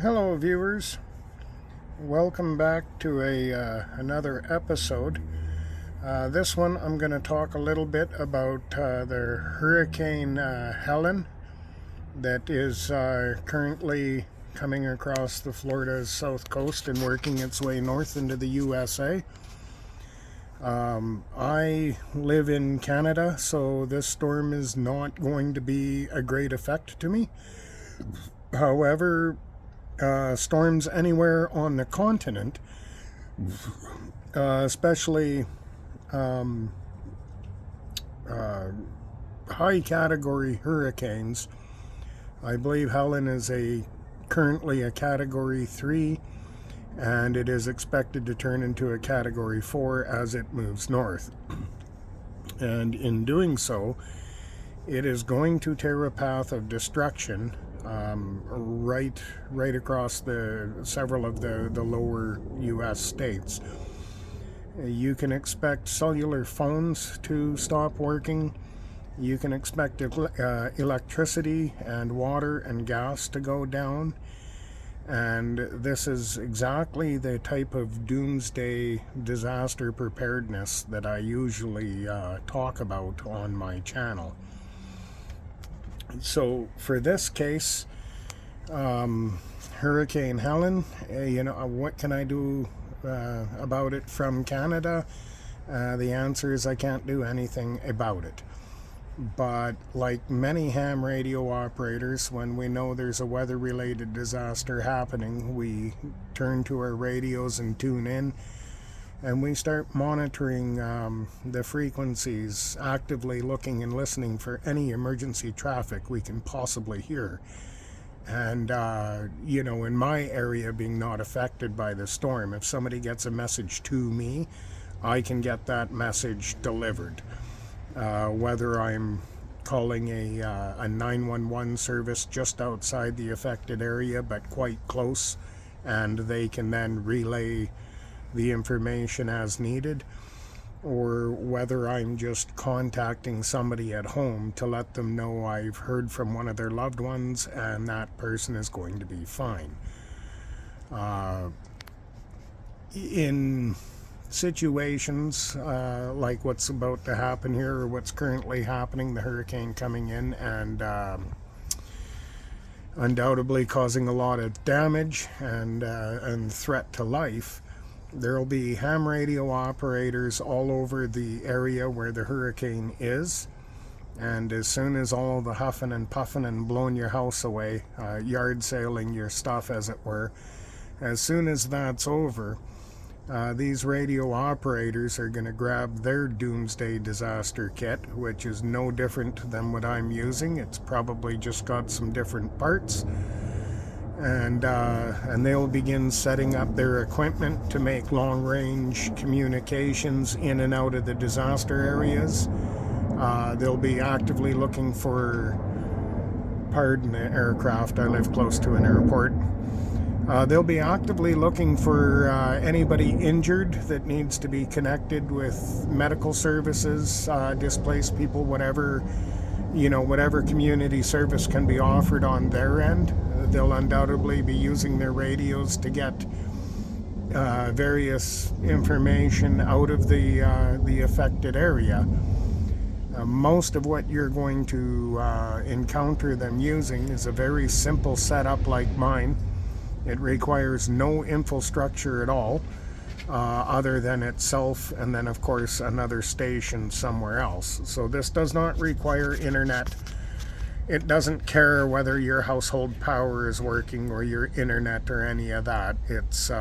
Hello, viewers. Welcome back to another episode. This one, I'm going to talk a little bit about the Hurricane Helene that is currently coming across the Florida's south coast and working its way north into the USA. I live in Canada, so this storm is not going to be a great effect to me. However, storms anywhere on the continent, especially high category hurricanes. I believe Helene is currently a category 3, and it is expected to turn into a category 4 as it moves north. And in doing so, it is going to tear a path of destruction right across several of the lower U.S. states. You can expect cellular phones to stop working. You can expect electricity and water and gas to go down. And this is exactly the type of doomsday disaster preparedness that I usually talk about on my channel. So for this case, Hurricane Helene, what can I do about it from Canada? The answer is I can't do anything about it. But like many ham radio operators, when we know there's a weather-related disaster happening, we turn to our radios and tune in, and we start monitoring the frequencies, actively looking and listening for any emergency traffic we can possibly hear. And, in my area being not affected by the storm, if somebody gets a message to me, I can get that message delivered. Whether I'm calling a 911 service just outside the affected area but quite close, and they can then relay the information as needed, or whether I'm just contacting somebody at home to let them know I've heard from one of their loved ones and that person is going to be fine. In situations like what's about to happen here, or what's currently happening, the hurricane coming in and undoubtedly causing a lot of damage and threat to life, there will be ham radio operators all over the area where the hurricane is. And as soon as all the huffing and puffing and blowing your house away, yard sailing your stuff as it were, as soon as that's over, these radio operators are going to grab their doomsday disaster kit, which is no different than what I'm using. It's probably just got some different parts. And they'll begin setting up their equipment to make long-range communications in and out of the disaster areas. They'll be actively looking for, pardon the aircraft, I live close to an airport. They'll be actively looking for anybody injured that needs to be connected with medical services, displaced people, whatever community service can be offered on their end. They'll undoubtedly be using their radios to get various information out of the affected area. Most of what you're going to encounter them using is a very simple setup like mine. It requires no infrastructure at all, other than itself and then of course another station somewhere else. So this does not require internet. It doesn't care whether your household power is working or your internet or any of that. It's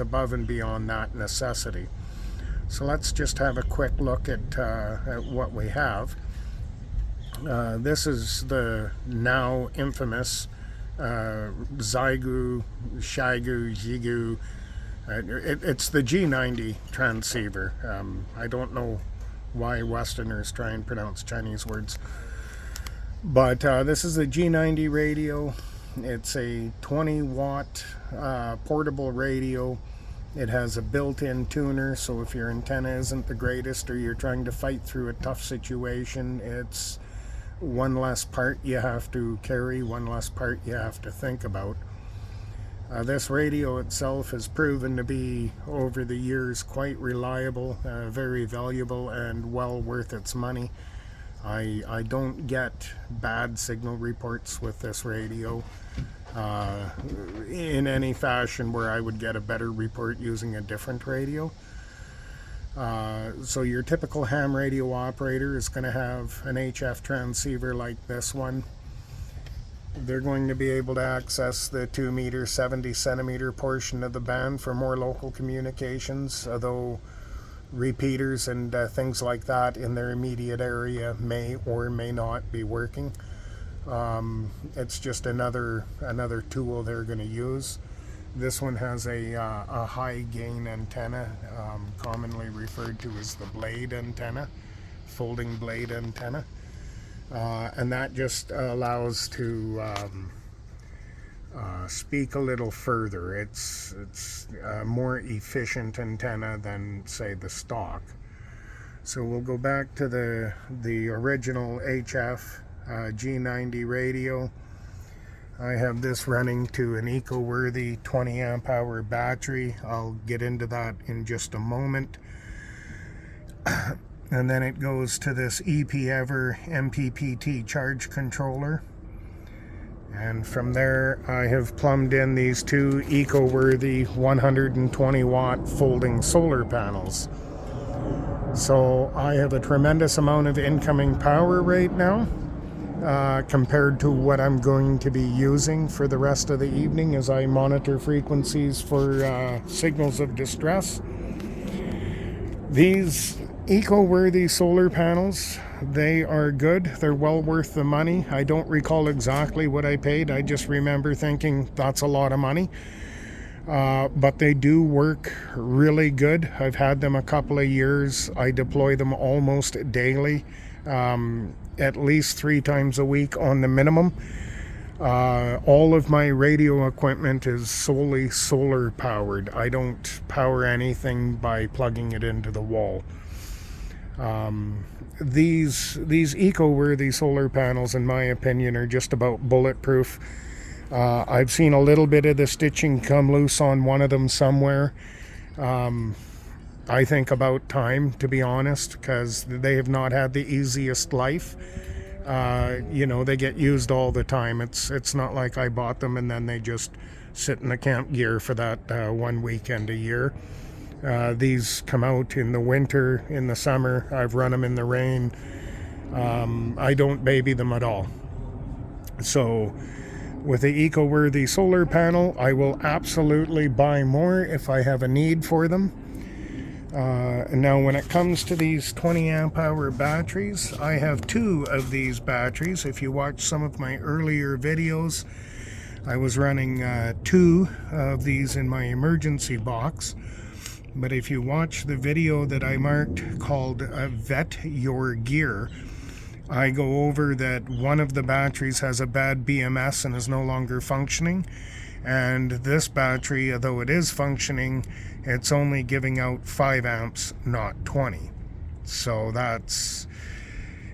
above and beyond that necessity. So let's just have a quick look at what we have. This is the now infamous Xiegu, Xiegu. It's the G90 transceiver. I don't know why Westerners try and pronounce Chinese words. But this is a G90 radio. It's a 20-watt portable radio. It has a built-in tuner, so if your antenna isn't the greatest or you're trying to fight through a tough situation, it's one less part you have to carry, one less part you have to think about. This radio itself has proven to be, over the years, quite reliable, very valuable, and well worth its money. I don't get bad signal reports with this radio in any fashion where I would get a better report using a different radio. So your typical ham radio operator is going to have an HF transceiver like this one. They're going to be able to access the 2 meter 70 centimeter portion of the band for more local communications, although repeaters and things like that in their immediate area may or may not be working. It's just another tool they're going to use. This one has a high gain antenna, commonly referred to as the blade antenna, folding blade antenna. And that just allows to speak a little further. It's a more efficient antenna than, say, the stock. So we'll go back to the original HF G90 radio. I have this running to an eco-worthy 20 amp hour battery. I'll get into that in just a moment. And then it goes to this EP-Ever MPPT charge controller. And from there I have plumbed in these two eco-worthy 120 watt folding solar panels. So I have a tremendous amount of incoming power right now. Compared to what I'm going to be using for the rest of the evening as I monitor frequencies for signals of distress. These eco-worthy solar panels, they are good. They're well worth the money. I don't recall exactly what I paid. I just remember thinking that's a lot of money. But they do work really good. I've had them a couple of years. I deploy them almost daily. At least 3 times a week on the minimum. All of my radio equipment is solely solar powered. I don't power anything by plugging it into the wall. These eco-worthy solar panels, in my opinion, are just about bulletproof. I've seen a little bit of the stitching come loose on one of them somewhere. I think about time, to be honest, because they have not had the easiest life. They get used all the time. It's not like I bought them and then they just sit in the camp gear for that one weekend a year. These come out in the winter, in the summer. I've run them in the rain. I don't baby them at all. So with the eco-worthy solar panel, I will absolutely buy more if I have a need for them. Now when it comes to these 20 amp hour batteries, I have 2 of these batteries. If you watch some of my earlier videos, I was running 2 of these in my emergency box. But if you watch the video that I marked called Vet Your Gear, I go over that one of the batteries has a bad BMS and is no longer functioning. And this battery, although it is functioning, it's only giving out 5 amps, not 20. So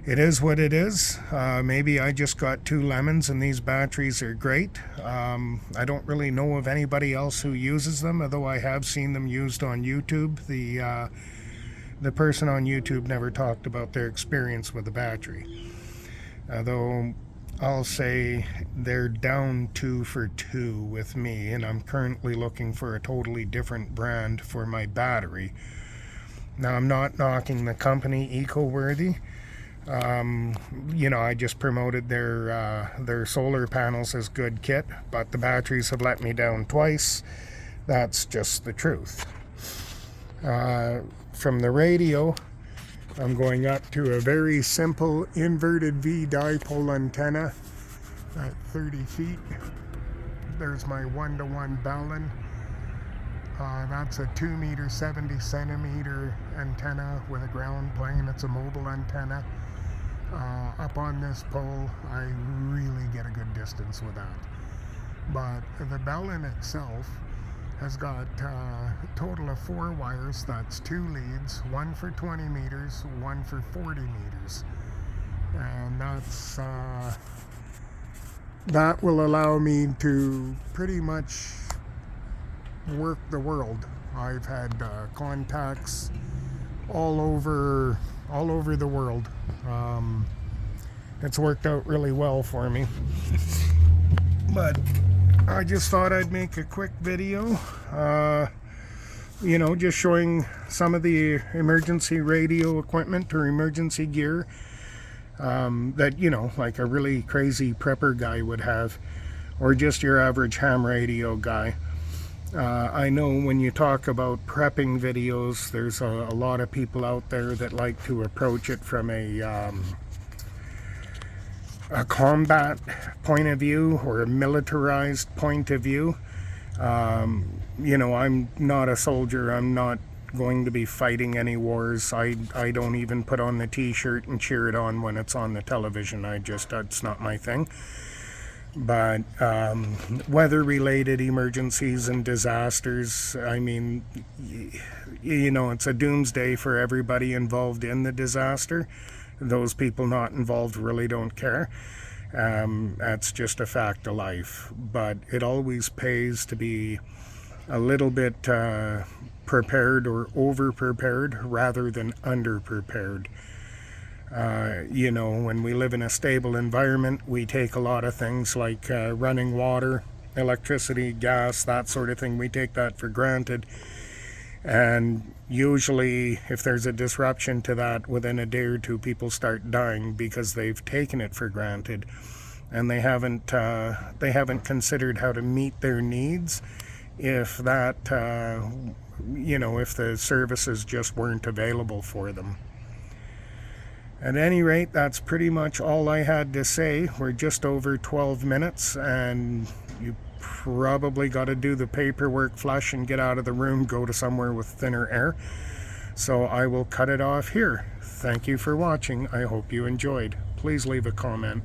it is what it is. Maybe I just got 2 lemons and these batteries are great. I don't really know of anybody else who uses them, although I have seen them used on YouTube. The person on YouTube never talked about their experience with the battery. Although I'll say they're down 2 for 2 with me, and I'm currently looking for a totally different brand for my battery. Now, I'm not knocking the company eco-worthy. I just promoted their solar panels as good kit, but the batteries have let me down twice. That's just the truth. From the radio, I'm going up to a very simple inverted V dipole antenna at 30 feet. There's my 1-to-1 Bellin. That's a 2 meter 70 centimeter antenna with a ground plane. It's a mobile antenna. Up on this pole, I really get a good distance with that. But the Bellin itself has got a total of 4 wires. That's 2 leads, one for 20 meters, one for 40 meters. And that will allow me to pretty much work the world. I've had contacts all over the world. It's worked out really well for me. But I just thought I'd make a quick video, just showing some of the emergency radio equipment or emergency gear that, like a really crazy prepper guy would have, or just your average ham radio guy. I know when you talk about prepping videos, there's a lot of people out there that like to approach it from a combat point of view or a militarized point of view. I'm not a soldier. I'm not going to be fighting any wars. I don't even put on the t-shirt and cheer it on when it's on the television. That's not my thing. But weather-related emergencies and disasters, I mean, it's a doomsday for everybody involved in the disaster. Those people not involved really don't care. That's just a fact of life. But it always pays to be a little bit prepared or over-prepared rather than under-prepared. When we live in a stable environment, we take a lot of things like running water, electricity, gas, that sort of thing. We take that for granted. And usually, if there's a disruption to that, within a day or two, people start dying because they've taken it for granted. And they haven't considered how to meet their needs if that, if the services just weren't available for them. At any rate, that's pretty much all I had to say. We're just over 12 minutes, and you probably got to do the paperwork, flush, and get out of the room, go to somewhere with thinner air. So I will cut it off here. Thank you for watching. I hope you enjoyed. Please leave a comment.